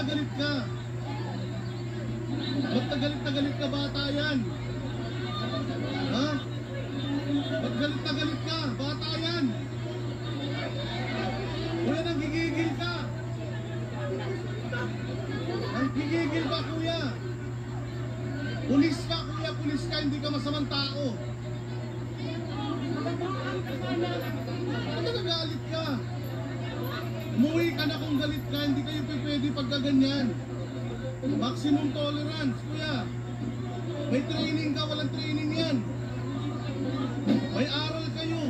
na galit ka? Ba't na galit ka, bata yan? Ha? Ba't galit na galit ka? Bata yan? Kuya, nanggigigil ka. Nanggigigil ka, kuya. Pulis ka, kuya, pulis ka, hindi ka masamang tao. Ba't nagagalit ka? Umuwi ka na kung galit ka, hindi kayo pwede pagkaganyan. Maximum tolerance, kuya. May training ka, walang training yan. May aral kayo.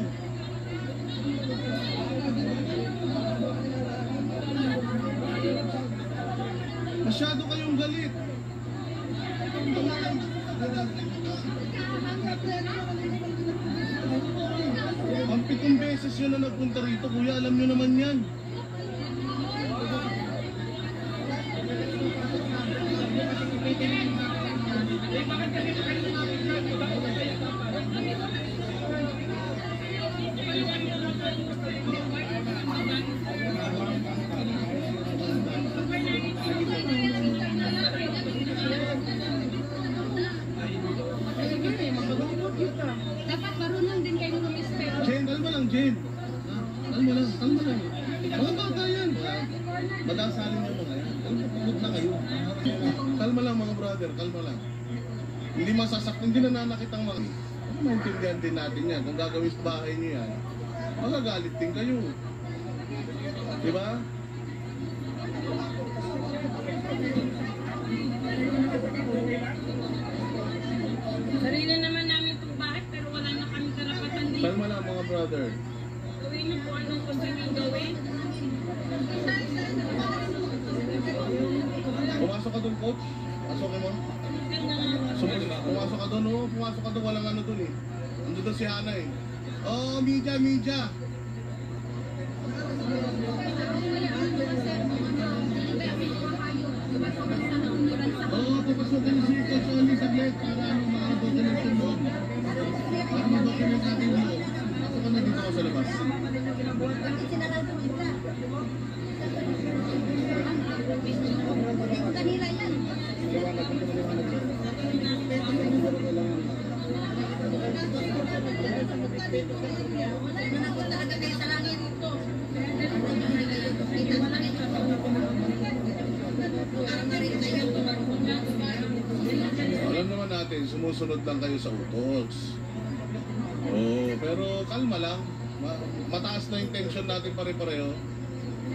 Masyado kayong galit. Ang 7 beses yun na nagpunta rito, kuya, alam nyo naman yan. Dapat marunong din kayo mag-respeto. Jen, kalma lang, Jen. Kalma lang, kalma lang. Mga bata yan. Madasalin nyo mga yan. Pagod na kayo. Kalma lang mga brother, kalma lang. Hindi masasaktan, hindi nananakit ang mga. Maintindihan din natin yan. Kung gagawin sa bahay nyo yan, magagalit din kayo. Diba? Sarili naman namin itong bahay pero wala na kami karapatan din. Kalma lang mga brother. Gawin niyo po anong gusto niyo gawin. Pumasok ka doon, coach. Pasokin mo. Pumasok ka doon, oh. Pumasok ka doon. Walang ano doon eh. Ando doon si Hana eh. Oh, media, media. Oo, papasukin si Coach Oli saglit para ano, makadocumentation mo. Para madocument natin mo. Pasok ka na dito ako sa labas. Kanila yan. Manakot talaga kayo sa langit ko. Alam naman natin, sumusunod lang kayo sa utos. Oh, pero kalma lang. Mataas na yung tension natin pare-pareho.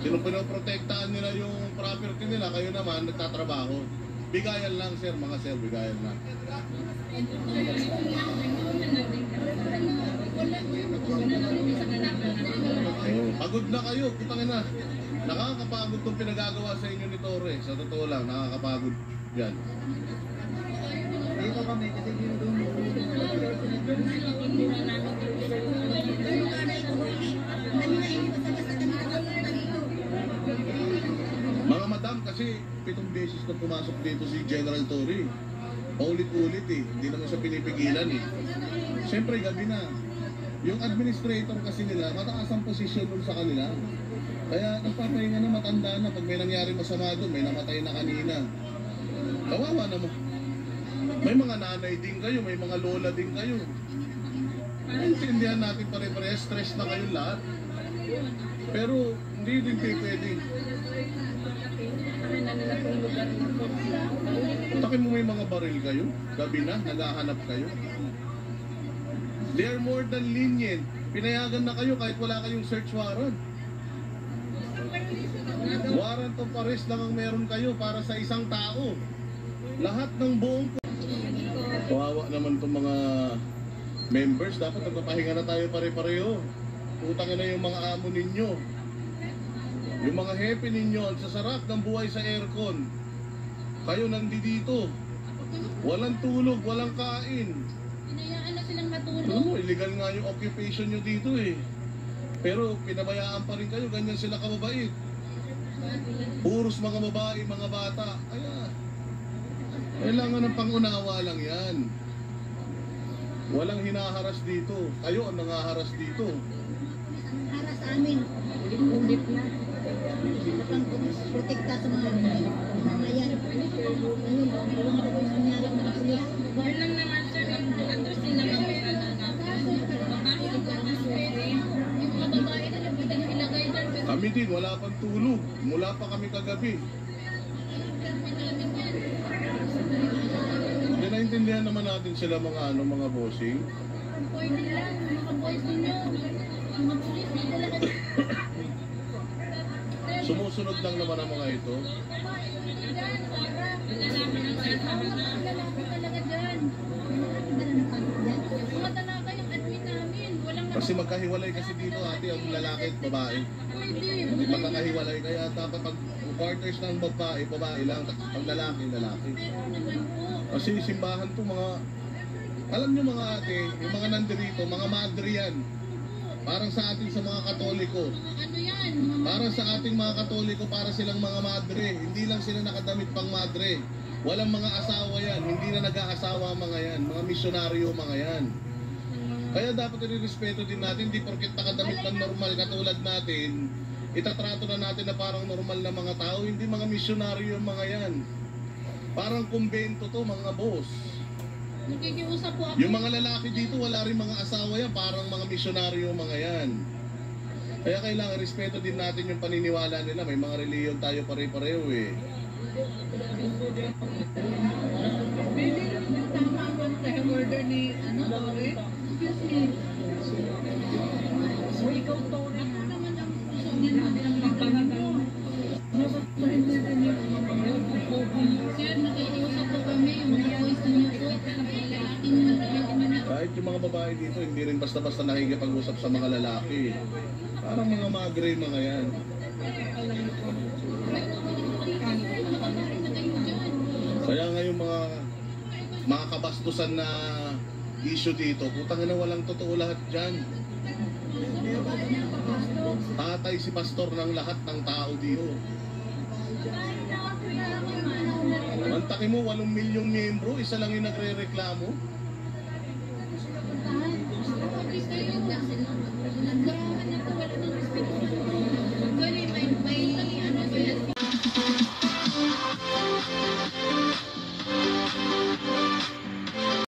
Sino pinoprotektahan nila yung property nila, kayo naman nagtatrabaho. Bigayan lang sir, mga sir, bigayan lang. Oh, pagod na kayo, putangin na. Nakakapagod tong pinagagawa sa inyo ni Torre. Sa totoo lang, nakakapagod yan. Dito kami kasi doon. Mga madam, kasi 7 beses na pumasok dito si General Torre. Paulit-ulit eh, hindi naman siya pinipigilan eh. Siyempre gabi na. Yung administrator kasi nila, mataas ang posisyon dun sa kanila. Kaya nagpapahinga na, matanda na. Pag may nangyari masama doon, may namatay na kanina. Kawawa naman. May mga nanay din kayo, may mga lola din kayo. Intindihan natin pare-pareha, stress na kayo lahat. Pero hindi din kayo pwede. Takin mo may mga baril kayo, gabi na, naghahanap kayo. They are more than lenient. Pinayagan na kayo kahit wala kayong search warrant. Warrant of arrest lang ang meron kayo para sa isang tao. Lahat ng buong... Kawawa naman itong mga members. Dapat nagpapahinga na tayo pare-pareho. Utangin na yung mga amo ninyo. Yung mga hepe ninyo, ang sasarap ng buhay sa aircon. Kayo nandito. Walang tulog, walang kain. Hinayaan na silang matulog. Ano, illegal nga yung occupation nyo dito eh. Pero pinabayaan pa rin kayo, ganyan sila kababait. Puros mga babae, mga bata. Kaya, kailangan ng pangunawa lang yan. Walang hinaharas dito. Kayo ang nangaharas dito. Haras amin. Ulit-ulit na. protekta sa mga yan. Ayun, mga boys nangyari mga pulis. Yun lang naman sir, address din naman pera na natin. Bakit ka mas pwede? Yung mga babae na nabita nyo ilagay dyan. Pero Kami din, wala pang tulog. Mula pa kami kagabi. Hindi naintindihan naman natin sila mga bossing. pwede lang, mga boys ninyo. Mga pulis dito lahat. Sumusunod lang naman ang mga ito. Malalaman ng sasama na. Lalaki talaga dyan. Mga talaga yung admin namin. Walang Kasi magkahiwalay kasi dito ate ang lalaki at babae. pwede. Hindi magkakahiwalay kaya dapat pag quarters ng babae lang, pag lalaki. Naman po. Kasi simbahan to mga, alam nyo mga ate, yung mga nandirito, mga madre yan. Parang sa atin sa mga katoliko. Ano yan? Para sa ating mga katoliko, para silang mga madre. Hindi lang sila nakadamit pang madre. Walang mga asawa yan. Hindi na nag-aasawa mga yan. Mga misyonaryo mga yan. Kaya dapat i-respeto din natin. Hindi porket nakadamit ng normal katulad natin, itatrato na natin na parang normal na mga tao. Hindi mga misyonaryo mga yan. Parang kumbento to mga boss. Nakikiusap po ako. Yung mga lalaki dito, wala rin mga asawa yan. Parang mga misyonaryo mga yan. Kaya kailangan respeto din natin yung paniniwala nila. May mga reliyon tayo pare-pareho eh. Pwede rin yung tama ang order ni Tori? Excuse me. So, ikaw, Tori. Ako naman ang puso niya natin ang pagkakataon. Sir, nakikiusap po kami. Yung mga boys na niyo po. Lalaki niyo na. Kahit yung mga babae dito, hindi rin basta-basta nakikipag-usap sa mga lalaki. Parang mga magre mga yan. Kaya nga yung mga kabastusan na issue dito, putang ina walang totoo lahat dyan. Tatay si pastor ng lahat ng tao dito. Antaki mo, 8 milyong miyembro, isa lang yung nagre-reklamo.